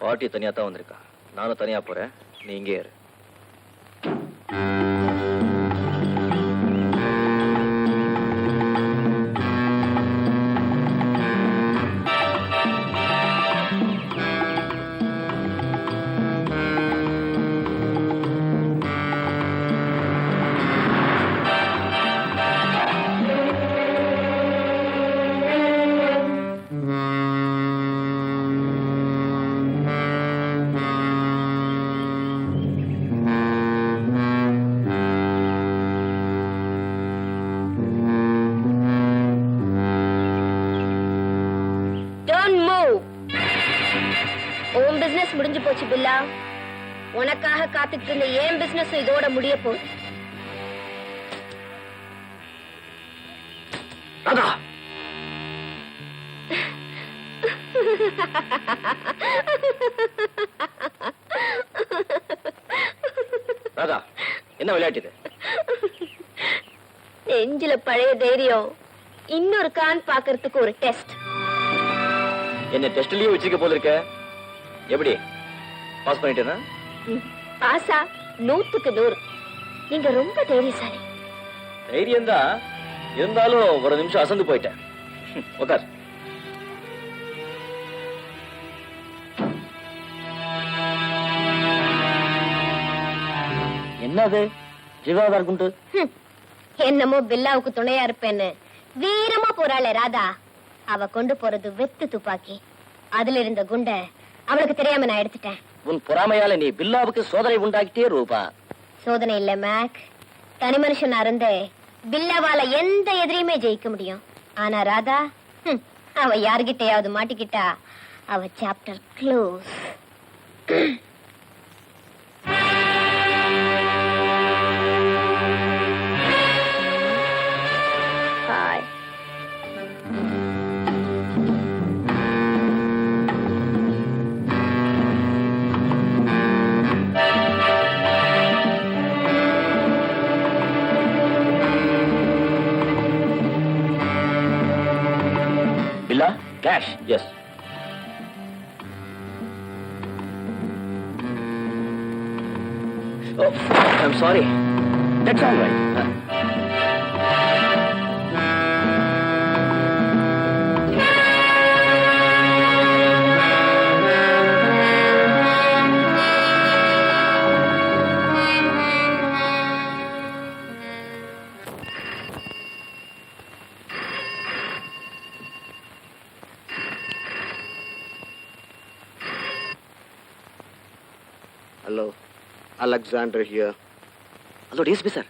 பாட்டி தனியா தான் வந்திருக்கா. நானும் தனியா போறேன், நீ இங்கே இரு. முடிஞ்சு போச்சு பில்லா. உனக்காக காத்துக்கிட்டு இருந்த ஏன் பிசினஸ் இதோட முடிய போகுது. ராதா, என்ன விளையாட்டு? நெஞ்சில பழைய தைரியம் இன்னொரு கான் பாக்குறதுக்கு ஒரு டெஸ்ட். என்ன டெஸ்ட்லயே வச்சிருக்க போல இருக்க. எப்படி பாஸ் பண்ணிட்டேனா? பாஸா? 100க்கு 100. நீங்க ரொம்ப தைரியசாலி. தைரியம் தான், இருந்தாலும் ஒரு நிமிஷம் அசந்து போயிட்டேன். உட்கார். என்னது ஜீவாதா இருக்குண்டு? என்னமோ பில்லாவுக்கு துணையா இருப்பேன்னு வீரமா போறாளே ராதா, அவ கொண்டு போறது வெத்து துப்பாக்கி. அதுல இருந்த குண்டை அவளுக்கு தெரியாம நான் எடுத்துட்டேன். உன் பொறாமையால நீ பில்லாவுக்கு சோதனை உண்டாக்கிட்டே ரூபா. சோதனை இல்ல மேக், தனி மனுஷனா இருந்தே பில்லாவால எந்த எதிரியுமே ஜெயிக்க முடியும். ஆனா ராதா, அவ யாருகிட்டயாவது மாட்டிக்கிட்டா அவ chapter close. Cash, yes. Oh, I'm sorry. That's all right. Hello, Alexander here. Hello, DSP sir.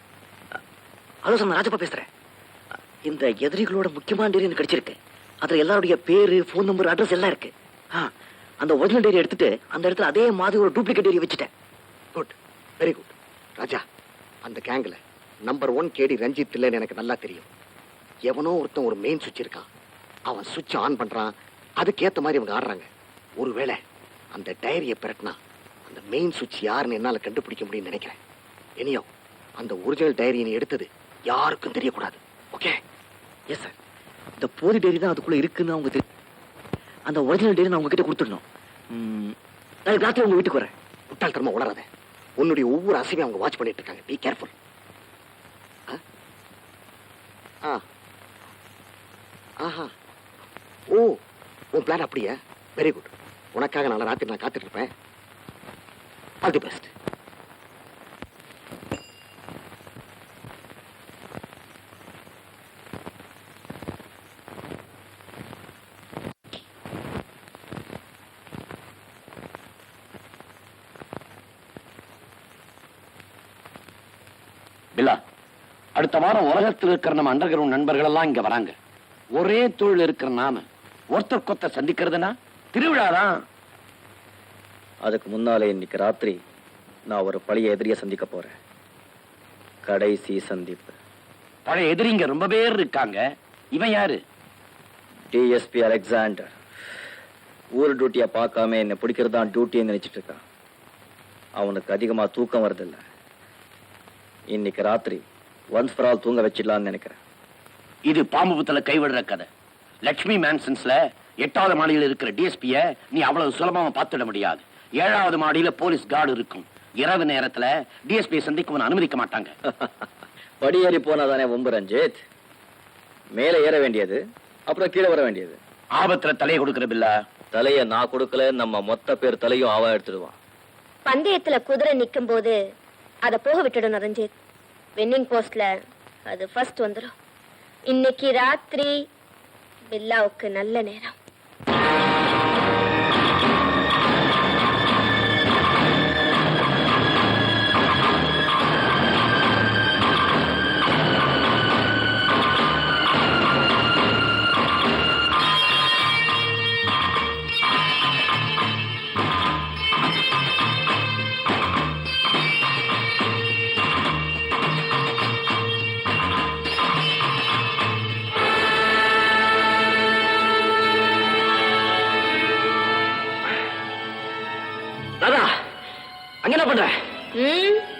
Hello, sir, நான் ராஜப்பா பேசுறேன். இந்த எதிரிகளோட முக்கியமான டேரி எனக்கு கிடைச்சிருக்கு. அதுல எல்லாருடைய பேரு, ஃபோன் நம்பர், அட்ரஸ் எல்லாம் இருக்கு. அந்த ஒரிஜினல் டேரி எடுத்துட்டு அந்த இடத்துல அதே மாதிரி ஒரு டூப்ளிகேட் டேரி வச்சுட்டேன். Good, very good. ராஜா, அந்த கேங்ல நம்பர் 1 கேடி ரஞ்சித் இல்லைன்னு எனக்கு நல்லா தெரியும். எவனோ ஒருத்தன் ஒரு மெயின் சுவிட்ச் இருக்கான். அவன் சுவிட்ச் ஆன் பண்றான், அதுக்கேத்த மாதிரி இவங்க ஆடுறாங்க. ஒருவேளை அந்த டைரியை பிரட்டினா அந்த மெயின் சுவிட்ச் யாருன்னு என்னால கண்டுபிடிக்க முடியும்னு நினைக்கிறேன். இனியோ அந்த ஒரிஜினல் டைரியை எடுத்தது யாருக்கும் தெரியக்கூடாது. ஓகே? Yes sir. இந்த போலி டைரி தான் அதுக்குள்ள இருக்குன்னு அவங்க தெரியும். அந்த ஒரிஜினல் டைரி நான் உங்ககிட்ட கொடுத்துடணும். நாளைக்கு ராத்திரி உங்க வீட்டுக்கு வரேன். முட்டாள்தனமா உளராத. உன்னுடைய ஒவ்வொரு அசைவையும் அவங்க வாட்ச் பண்ணிட்டு இருக்காங்க. Be careful. ஆஹா, ஓ, உன் பிளான் அப்படியே? Very good. உனக்காக நாளை ராத்திரி நான் காத்துட்டு இருப்பேன். All the best. பில்லா, அடுத்த வாரம் உலகத்தில் இருக்கிற நம்ம அண்டர் கிரவுண்ட் நண்பர்கள் எல்லாம் இங்க வராங்க. ஒரே தொழில் இருக்கிற நாம ஒருத்தர் கொத்த சந்திக்கிறதுனா திருவிழாதான். அதுக்கு முன்னாலே இன்னைக்கு ராத்திரி நான் ஒரு பழைய எதிரியை சந்திக்க போறேன். கடைசி சந்திப்பு. பழைய எதிரிங்க ரொம்ப பேர் இருக்காங்க. இவன் யாரு? DSP Alexander. ஊர் டியூட்டியை பார்க்காம என்னை பிடிக்கிறதான் டியூட்டின்னு நினைச்சிட்டு இருக்கான். அவனுக்கு அதிகமா தூக்கம் வருதில்லை. இன்னைக்கு ராத்திரி ஒன்ஸ் ஃபார் ஆல் தூங்க வச்சிடலான்னு நினைக்கிறேன். இது பாம்பு புத்தல கைவிடுற கதை. லட்சுமி மேன்சன்ஸ்ல 8வது மாடியில் இருக்கிற டிஎஸ்பிய நீ அவ்வளவு சுலபமா பார்த்துட முடியாது. 7வது மாடியில போலீஸ் கார்டு இருக்கும். இரவு நேரத்துல டிஎஸ்பியை சந்திக்க அனுமதிக்க மாட்டாங்க. படியேறி போனாதானே வம்பு ரஞ்சித். மேலே ஏற வேண்டியது, அப்புறம் கீழே வர வேண்டியது. ஆபத்துல தலையை கொடுக்கற பில்ல. தலைய நான் கொடுக்கல, நம்ம மொத்த பேர் தலையும் அவ எடுத்துடுவான். பந்தயத்துல குதிரை நிக்கும் போது அத போக விட்டுடணும் ரஞ்சித். வின்னிங் போஸ்ட்ல அது ஃபர்ஸ்ட் வந்துடும். இன்னைக்கு ராத்திரி பில்லாவுக்கு நல்ல நேரம். ராதா, அங்க என்ன பண்ற?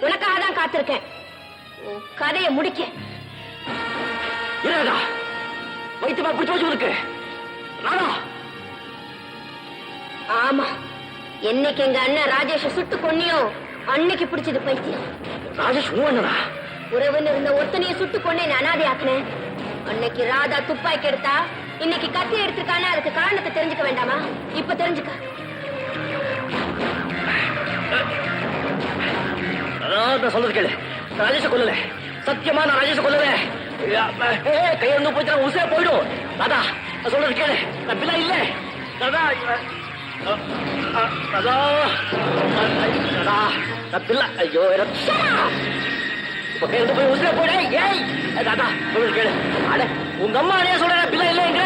உனக்காக தான் காத்திருக்கேன். உன் கதையை முடிக்க. ராதா, வைத்தியமா பிடிச்சு வச்சு இருக்கு. ராதா, ஆமா, என்னைக்கு எங்க அண்ணன் ராஜேஷ சுட்டு கொன்னியோ அன்னைக்கு பிடிச்சது பைத்தியம். ராஜேஷ் உண்ணா உறவுன்னு இருந்த ஒருத்தனைய சுட்டு கொன்னே அனாதை ஆக்குனேன். அன்னைக்கு ராதா துப்பாக்கி எடுத்தா, இன்னைக்கு கத்தி எடுத்திருக்கானே, அதுக்கு காரணத்தை தெரிஞ்சுக்க வேண்டாமா? இப்ப தெரிஞ்சுக்க. நான் சொல்றது கேளு. ராஜேஷ கொல்லல, சத்தியமா நான் ராஜேஷ கொல்லல. கை வந்து போயிட்டு உசே போயிடும். ராதா, நான் சொல்றது கேளு. நான் பிள்ளை இல்ல. ராதா, ராதா, ராதா, நான் பிள்ளை. ஐயோ, இப்ப கை வந்து போய் உசே போயிடு. ஏய் ராதா, சொல்றது கேளு. அட, உங்க அம்மா அடைய சொல்ற பிள்ளை இல்லைங்க.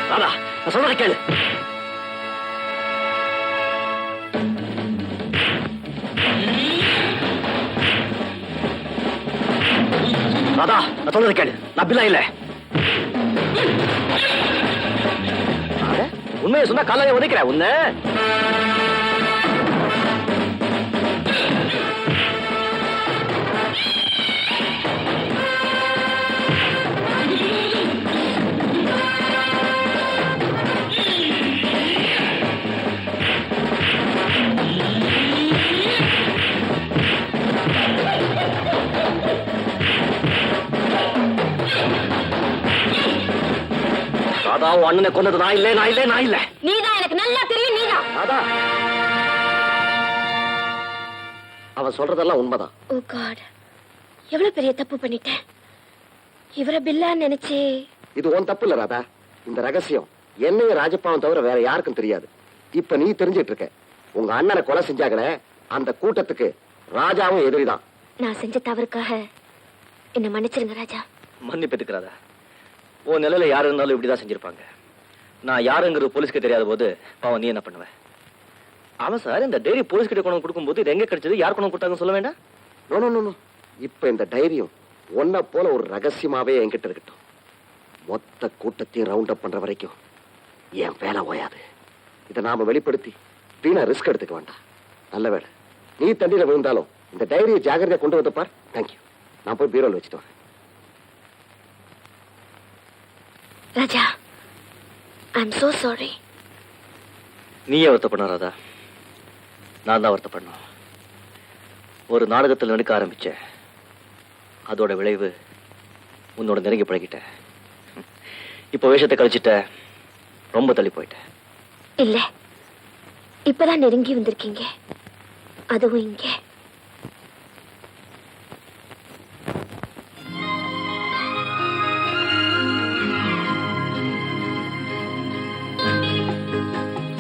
ராதா, நான் சொல்றது கேளு. ராதா, நான் சொல்றது கேளு. நான் பிள்ளை இல்ல. உண்மையை சொன்னா காலையை உதைக்கிறேன் உன்ன. ராதாவும் அண்ணனை கொண்டது நான் இல்லை, நான் இல்லை, நான் இல்லை. நீதான், எனக்கு நல்லா தெரியும். நீதான். ராதா, அவன் சொல்றதெல்லாம் உண்மைதான். ஓ காட், எவ்வளவு பெரிய தப்பு பண்ணிட்டேன். இவரை பில்லா நினைச்சே. இது உன் தப்பு இல்ல ராதா. இந்த ரகசியம் என்னையும் ராஜப்பாவும் தவிர வேற யாருக்கும் தெரியாது. இப்ப நீ தெரிஞ்சிட்டு இருக்க. உங்க அண்ணனை கொலை செஞ்சாங்களே, அந்த கூட்டத்துக்கு ராஜாவும் எதிரிதான். நான் செஞ்ச தவறுக்காக என்ன மன்னிச்சிருங்க ராஜா. மன்னிப்பு எதுக்குறாதா? உன் நிலையில யாரு இருந்தாலும் இப்படிதான் செஞ்சிருப்பாங்க. நான் யாருங்கிறது போலீஸ்க்கு தெரியாத போது பாவம் நீ என்ன பண்ணுவ? அவன் சார் இந்த டைரி போலீஸ் கிட்ட கொண்டு கொடுக்கும்போது இது எங்க கிடைச்சது, யார் கொண்டு கொடுத்தாங்கன்னு சொல்ல வேண்டாம்? No no no. இப்ப இந்த தைரியம் ஒன்ன போல ஒரு ரகசியமாவே என்கிட்ட இருக்கட்டும். மொத்த கூட்டத்தையும் ரவுண்ட் அப் பண்ற வரைக்கும் என் வேலை ஓயாது. இதை நாம வெளிப்படுத்தி வீணா ரிஸ்க் எடுத்துக்க வேண்டாம். நல்ல வேலை நீ தண்ணியில விழுந்தாலும் இந்த டைரியை ஜாகிரதையா கொண்டு வந்து பார். தேங்க்யூ. நான் போய் பீரோல வச்சுட்டு வரேன். ராஜா, ஐம் so sorry. நீயே வருத்தப்பட ராதா, நான் தான் வருத்தப்படணும். ஒரு நாடகத்தில் நடிக்க ஆரம்பிச்சேன், அதோட விளைவு உன்னோட நெருங்கி பழகிட்டேன். இப்போ வேஷத்தை கழிச்சிட்ட, ரொம்ப தள்ளி போயிட்டேன். இல்ல, இப்பதான் நெருங்கி வந்திருக்கீங்க, அதுவும் இங்கே.